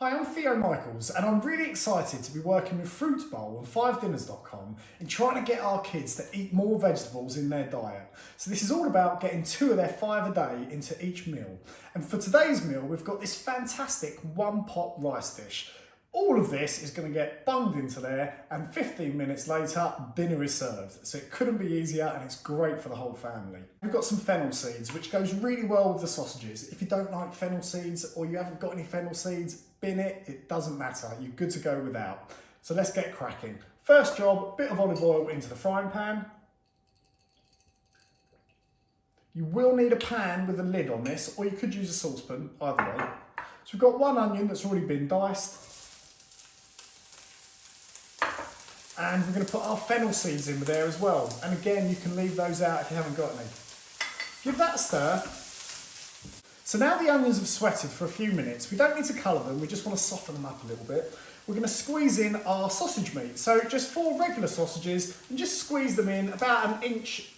Hi, I'm Theo Michaels and I'm really excited to be working with Fruit Bowl and FiveDinners.com in trying to get our kids to eat more vegetables in their diet. So this is all about getting 2 of their 5 a day into each meal. And for today's meal, we've got this fantastic one-pot rice dish. All of this is going to get bunged into there and 15 minutes later, dinner is served. So it couldn't be easier and it's great for the whole family. We've got some fennel seeds, which goes really well with the sausages. If you don't like fennel seeds or you haven't got any fennel seeds, bin it, it doesn't matter. You're good to go without. So let's get cracking. First job, bit of olive oil into the frying pan. You will need a pan with a lid on this, or you could use a saucepan, either way. So we've got 1 onion that's already been diced. And we're going to put our fennel seeds in there as well. And again, you can leave those out if you haven't got any. Give that a stir. So now the onions have sweated for a few minutes. We don't need to colour them, we just want to soften them up a little bit. We're going to squeeze in our sausage meat. So just 4 regular sausages and just squeeze them in about 1 inch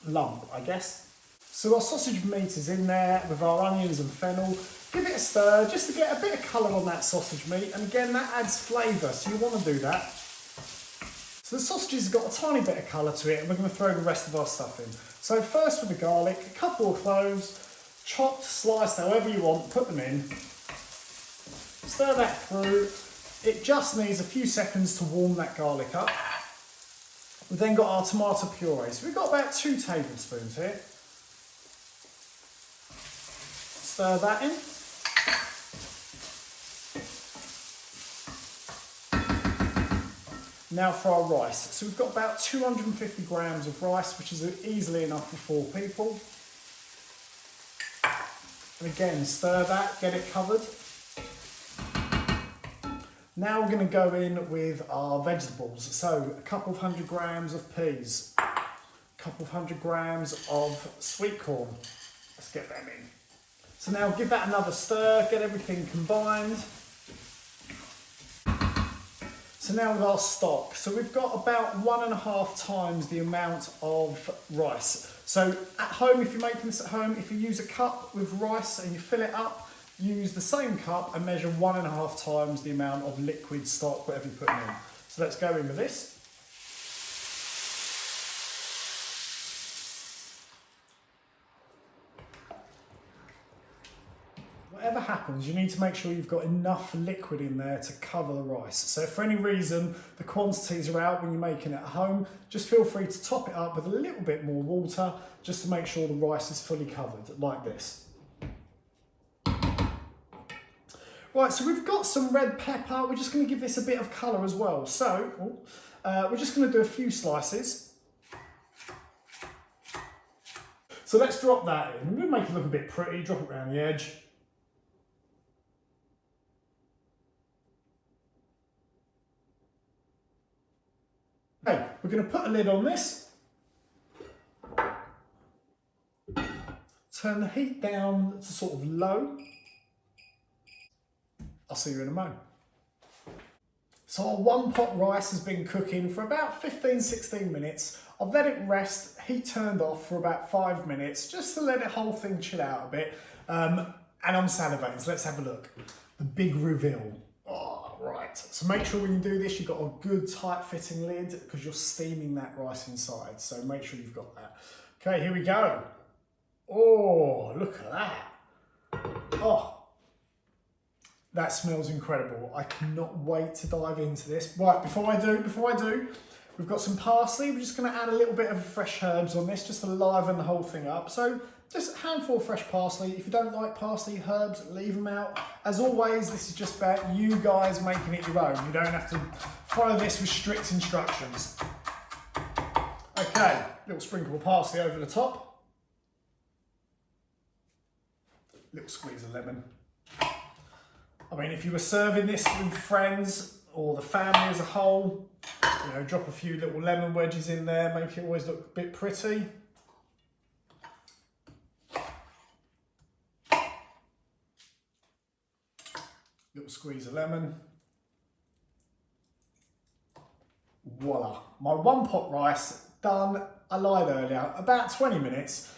lump, I guess. So our sausage meat is in there with our onions and fennel. Give it a stir just to get a bit of colour on that sausage meat. And again, that adds flavour, so you want to do that. So the sausages have got a tiny bit of colour to it and we're going to throw the rest of our stuff in. So first with the garlic, a couple of cloves, chopped, sliced, however you want, put them in. Stir that through. It just needs a few seconds to warm that garlic up. We've then got our tomato puree. So we've got about 2 tablespoons here. Stir that in. Now for our rice. So we've got about 250 grams of rice, which is easily enough for 4 people. And again, stir that, get it covered. Now we're going to go in with our vegetables. So a couple of 100 grams of peas, a couple of 100 grams of sweet corn. Let's get them in. So now give that another stir, get everything combined. So now with our stock, so we've got about 1.5 times the amount of rice. So at home, if you're making this at home, if you use a cup with rice and you fill it up, use the same cup and measure 1.5 times the amount of liquid stock, whatever you're putting in. So let's go in with this. Whatever happens, you need to make sure you've got enough liquid in there to cover the rice. So if for any reason the quantities are out when you're making it at home, just feel free to top it up with a little bit more water just to make sure the rice is fully covered, like this. Right, so we've got some red pepper. We're just going to give this a bit of colour as well. So we're just going to do a few slices. So let's drop that in. We're going to make it look a bit pretty, drop it around the edge. Okay, we're going to put a lid on this. Turn the heat down to sort of low. I'll see you in a moment. So our one-pot rice has been cooking for about 15-16 minutes. I've let it rest, heat turned off for about 5 minutes, just to let the whole thing chill out a bit. And I'm salivating, so let's have a look. The big reveal. Oh, right. So make sure when you do this, you've got a good tight fitting lid because you're steaming that rice inside. So make sure you've got that. Okay, here we go. Oh, look at that. Oh. That smells incredible. I cannot wait to dive into this. Right, before I do, we've got some parsley. We're just going to add a little bit of fresh herbs on this, just to liven the whole thing up. So just a handful of fresh parsley. If you don't like parsley herbs, leave them out. As always, this is just about you guys making it your own. You don't have to follow this with strict instructions. Okay, little sprinkle of parsley over the top. Little squeeze of lemon. I mean, if you were serving this with friends or the family as a whole, you know, drop a few little lemon wedges in there, make it always look a bit pretty. Little squeeze of lemon. Voila, my one-pot rice done. I lied earlier, about 20 minutes.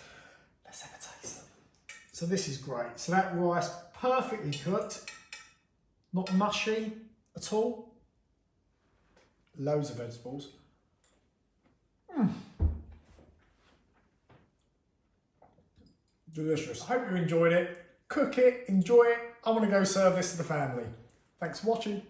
Let's have a taste. So this is great. So that rice perfectly cooked. Not mushy at all. Loads of vegetables. Delicious. I hope you enjoyed it. Cook it, enjoy it. I want to go serve this to the family. Thanks for watching.